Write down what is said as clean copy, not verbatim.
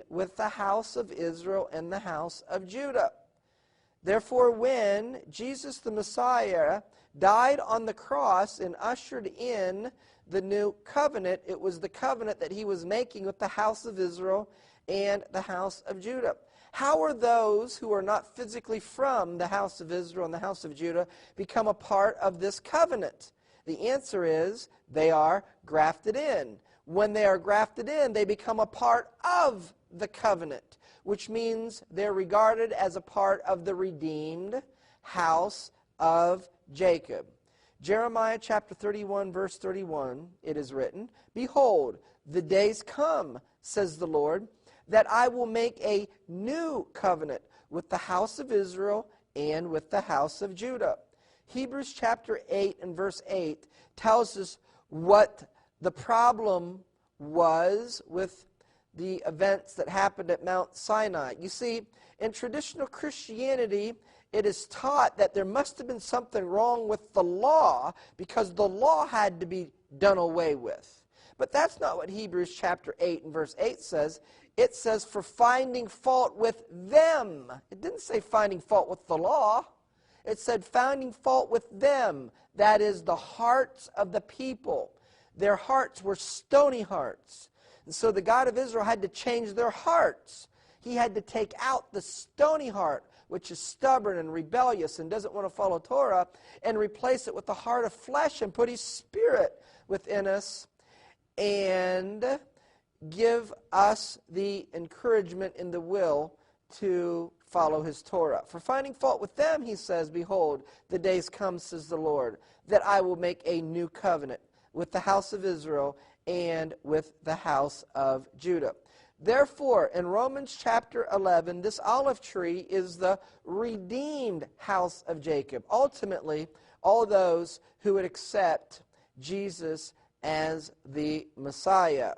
with the house of Israel and the house of Judah. Therefore, when Jesus the Messiah died on the cross and ushered in the new covenant, it was the covenant that he was making with the house of Israel and the house of Judah. How are those who are not physically from the house of Israel and the house of Judah become a part of this covenant? The answer is they are grafted in. When they are grafted in, they become a part of the covenant, which means they're regarded as a part of the redeemed house of Jacob. Jeremiah chapter 31, verse 31, it is written, "Behold, the days come, says the Lord, that I will make a new covenant with the house of Israel and with the house of Judah." Hebrews chapter 8 and verse 8 tells us what the problem was with the events that happened at Mount Sinai. You see, in traditional Christianity, it is taught that there must have been something wrong with the law because the law had to be done away with. But that's not what Hebrews chapter 8 and verse 8 says. It says, for finding fault with them. It didn't say finding fault with the law. It said finding fault with them. That is the hearts of the people. Their hearts were stony hearts. And so the God of Israel had to change their hearts. He had to take out the stony heart, which is stubborn and rebellious and doesn't want to follow Torah, and replace it with the heart of flesh and put His Spirit within us and give us the encouragement in the will to follow His Torah. For finding fault with them, He says, "Behold, the days come, says the Lord, that I will make a new covenant with the house of Israel and with the house of Judah." Therefore, in Romans chapter 11, this olive tree is the redeemed house of Jacob. Ultimately, all those who would accept Jesus as the Messiah.